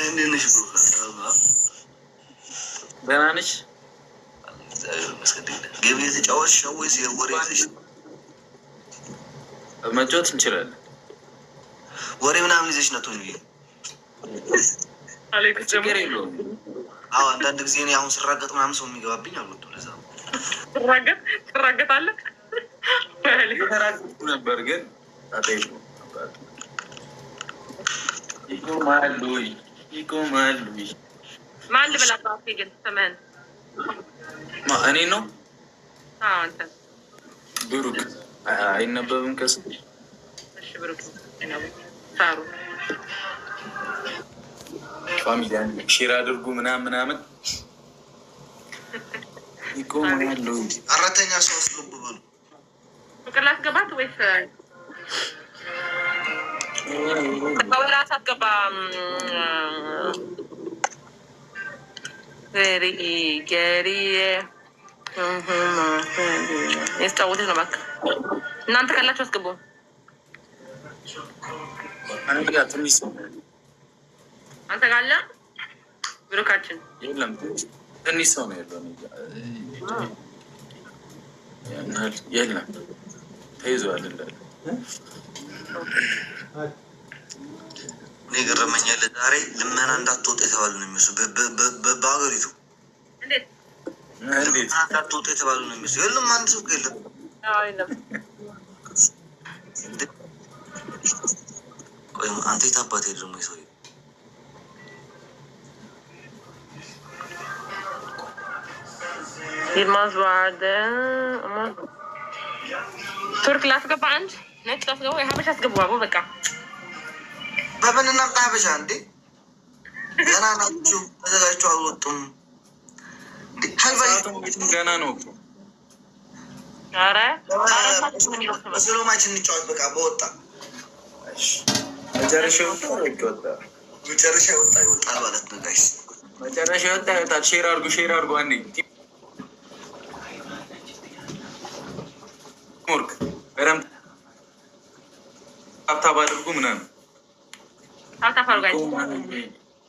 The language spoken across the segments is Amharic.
እንዴት ነሽ? ደህና ነሽ? ጌም እየተጫወትሽ ነው ወይስ የወሬ ይዘሽ? መጫወት እንችላለን። ወሬ ምናምን ይዘሽ ነው እንጂ ችግር የለውም። አዎ አንዳንድ ጊዜ እኔ አሁን ስራገጥ ምናምን ሰው የሚገባብኝ አሉት። ለዛ ትራገጣለህ? የተራገጥኩ ነበር ግን ይቆማሉ። ማን ልበላ? ግን ስምህን እኔ ነው አንተ ብሩክ አይነበብም ከስ እሺ ብሩክ ሳሩ ፋሚሊ ሼር አድርጉ ምናምን ይቆማሉ። አራተኛ ሰው አስገቡ በሉ። ፍቅር ላስገባት ወይስ በውራት አስገባ? ገሪ ያስጫወትሽ ነው። እባክህ እናንተ ካላችሁ አስገቡ። አንተ ካለ ብሩካችን የለም ትንሽ ሰው ነው ያለው። የለም ተይዘዋል እንዳለ እኔ ገረመኛል። ዛሬ ልመና እንዳትወጣ የተባሉ ነው የሚመስሉ በሀገሪቱ እንዴት እንዳትወጣ የተባሉ ነው የሚመስሉ። የለም አንድ ሰው የለም። ቆይ አንተ የት አባት ደግሞ ሰው ይልማዝ ባደ ቱርክ ላስገባ አንድ ነጭ ላስገባ የሀበሻ አስገቡ። አቦ በቃ በምን እናምጣ? ሀበሻ እንዴ ገና ናችሁ። ተዘጋጅተው አልወጡም። ገና ነው። ኧረ በስሎማችን እንጫወት። በቃ በወጣ መጨረሻ ይወጣል ማለት ነው ጋይስ። መጨረሻ ይወጣል። ሼር አድርጉ አንዴ ሞርክ ረም ታብታብ አድርጉ ምናምን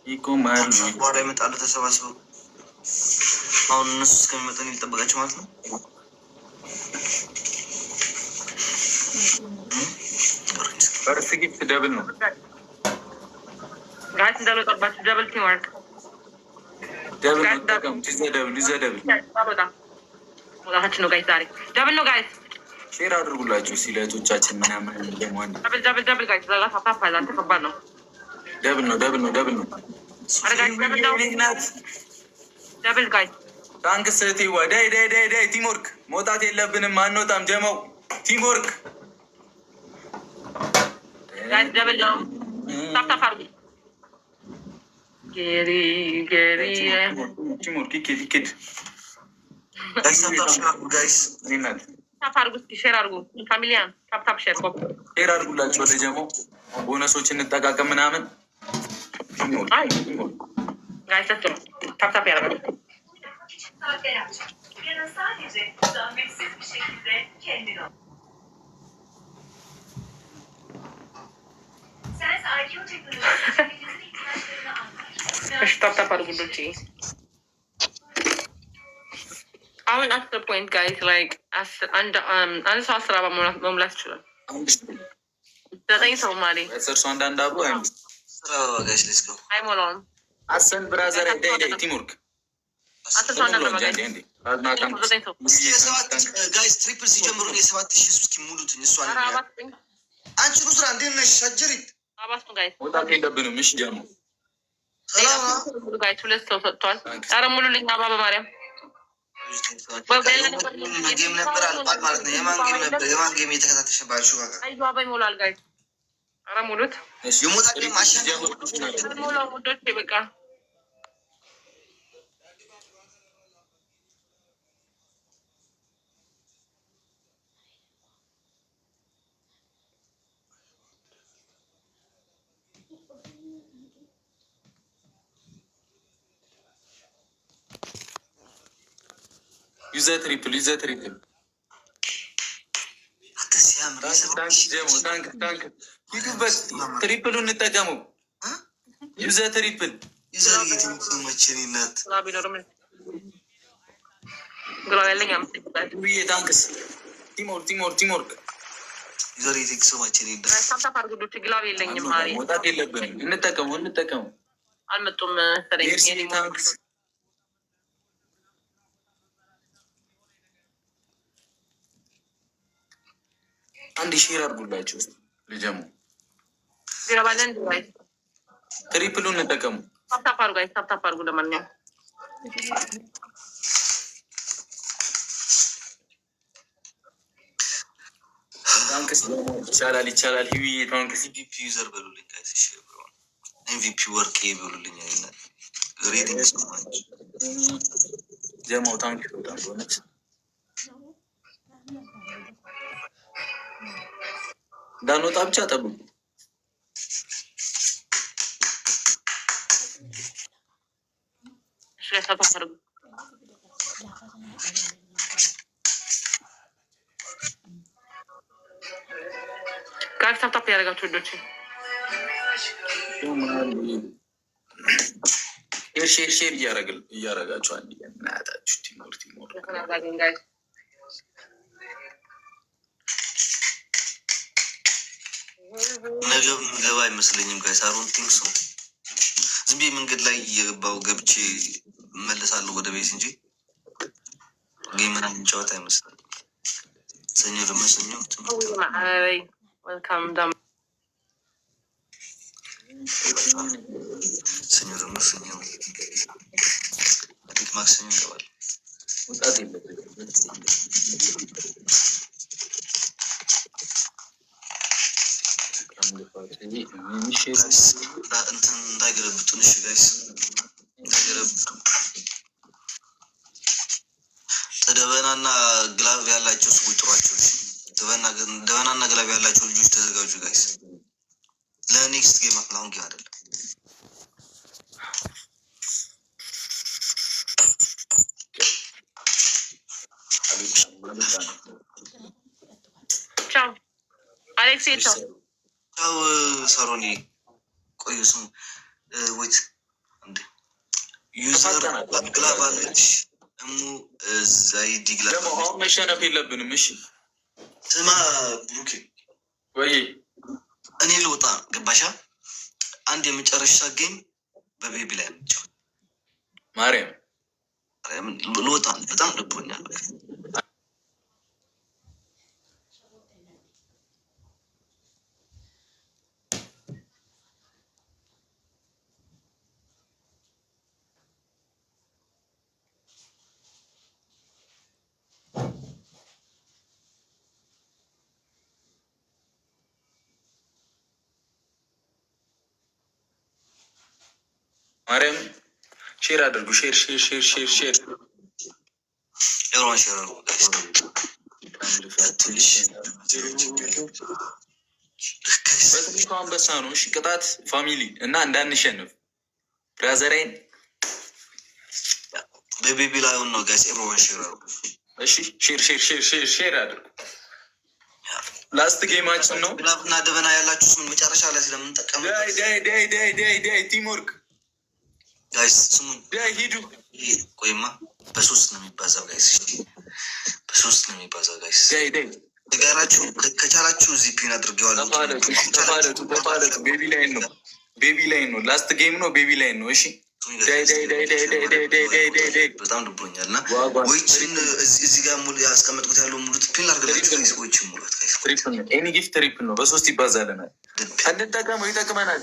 ይቆማሉ። በኋላ ይመጣሉ ተሰባስበው። አሁን እነሱ እስከሚመጡ ሊጠበቃቸው ማለት ነው። ፈርስ ጊፍት ደብል ነው ጋይስ እንዳልወጣባችሁ ደብል ቲም ወርክ ደብል ደብል ወጣችን ነው ጋይስ። ዛሬ ደብል ነው ጋይስ። ሼር አድርጉላችሁ ሲለቶቻችን ምናምን እንደማን ደብል ጋይስ። ዛጋ ታፋፋ ዛንተ ከባድ ነው። ደብል ነው ደብል ጋይስ። ታንክስ ቲዋ ዳይ ቲምወርክ መውጣት የለብንም። አንወጣም ጀመው ቲምወርክ ጋይስ። ደብል ነው ታፋፋ ጌሪ ቲምወርክ ይኬድ ጋይስ ታፕ አድርጉ እስኪ ሼር አድርጉ። ፋሚሊያን ታፕ ሼር ሼር አድርጉላችሁ። ለጀመው ቦነሶች እንጠቃቀም ምናምን ጋይስ ታፕ ያደርጋል። እሺ ታፕ አድርጉ ልጆቼ። አሁን 10 ፖይንት ጋይስ ላይክ አንድ ሰው 10 አበባ መሙላት ይችላል። 9 ሰው ማሪ እርሱ አንዳንድ አቦ ጋይስ ሌትስ ጎ አይሞላውም። አሰን ብራዘር ዳይ ቲምወርክ ጋይስ ትሪፕል ሲጀምሩ የሰባት ሺህ እስኪ ሙሉት። እሷን አንቺ ኑስራ እንዴት ነሽ? ሸጀሪት ወጣት የለብንም። እሺ ጀምሩ ጋይስ። ሁለት ሰው ሰጥቷል። ኧረ ሙሉልኝ አባ በማርያም ጌም ነበር አልቋል ማለት ነው። የማን ጌም ነበር? የማን ጌም የተከታተልሽባችሁ? አይዞህ አባ ይሞላል ጋይስ። ኧረ ሙሉት። የሞጣ ጌም አሸናፊ ሙሉ ሙዶች በቃ ዩዘ ትሪፕል ታንክ ሂዱበት። ትሪፕሉ እንጠቀመው። ዩዘ ትሪፕል ዩዘር የትምክመችን ናት ግራ ያለኝ ብዬ ታንክስ ቲሞርክ ዩዘር የትምክመችን ናት። ሳምታ ፓርጉዶች ግላብ የለኝም። ማሪ መውጣት የለብንም። እንጠቀሙ አልመጡም። ታንክስ አንድ ሼር አድርጉላቸው ልጀሙ ቢረባለን ዲቫይስ ትሪፕሉን እንጠቀሙ። ታፕታፕ አድርጉ፣ ታፕታፕ አድርጉ። ለማንኛውም ታንክስ ይቻላል። ህዊ ታንክስ ኤምቪፒ ዩዘር በሉልኝ ጋይስ። እሺ ብሮ ኤምቪፒ ወርቅ በሉልኝ አይነት ሬዲንግ ሰማች ጀማው ታንክስ በጣም ሆነች። እንዳንወጣ ብቻ ጠብቁ። ጋር ታፕታፕ ያደረጋችሁ ልጆች ሼር እያረጋችሁ አንድ እናያታችሁ። ቲሞር ነገ ምገባ አይመስለኝም ጋይስ። አሮን ቲንክ ሰው ዝም ብዬ መንገድ ላይ እየገባው ገብቼ እመለሳለሁ ወደ ቤት እንጂ ጌም ምናምን ጨዋታ አይመስለኝም። ሰኞ ደግሞ ሰኞ ማክሰኞ ይገባል። እንትን እንዳይገለብጡን እሺ ጋይስ፣ እንዳይገለብጡ። ደበናና ግላቭ ያላቸው ሰዎች ጥሯቸው። ደበናና ግላቭ ያላቸው ልጆች ተዘጋጁ ጋይስ። ለኔክስት ጌም አሁን ጌም አይደለም። ቻው አሌክስ ቻው ቻው ሳሮኒ ቆዩ። ስሙ ወይት እንደ ዩዘር ግላቭ አለች እሙ ዛይዲ ግላቭ ደግሞ አሁን መሸነፍ የለብንም። እሺ ስማ ብሩኬ ወይ እኔ ልወጣ ገባሻ? አንድ የመጨረሻ ጌም በቤቢ ላይ ነው። ማርያም ልወጣ በጣም ልቦኛል። ማርያም ሼር አድርጉ። ሼር ኤሮን ሼር አድርጉ። በትንሿ አንበሳ ነው። እሺ ቅጣት ፋሚሊ እና እንዳንሸንፍ ብራዘራይን በቤቢ ላይ ነው ጋይስ። ኤሮን ሼር አድርጉ። እሺ ሼር አድርጉ። ላስት ጌማችን ነው። ግላቭና ደበና ያላችሁ ስምን መጨረሻ ላይ ስለምንጠቀም ዳይ ቲምወርክ ጋይስ ስሙን ሂዱ። ቆይማ በሶስት ነው የሚባዛው ጋይስ። በሶስት ነው የሚባዛው ጋይስ። ንገራችሁ ከቻላችሁ እዚህ ፒን አድርጌዋለሁ። ተፋለጡ። ቤቢ ላይ ነው። ላስት ጌም ነው። ቤቢ ላይ ነው። እሺ በጣም ልቦኛል እና ወይችን እዚህ ጋር ሙሉ ያስቀመጥኩት ያለው ሙሉት ፒን ላድርግላችሁ። ወይችን ሙሉት ጋይስ። ኤኒ ጊፍት ትሪፕል ነው። በሶስት ይባዛልናል። እንጠቀመው፣ ይጠቅመናል።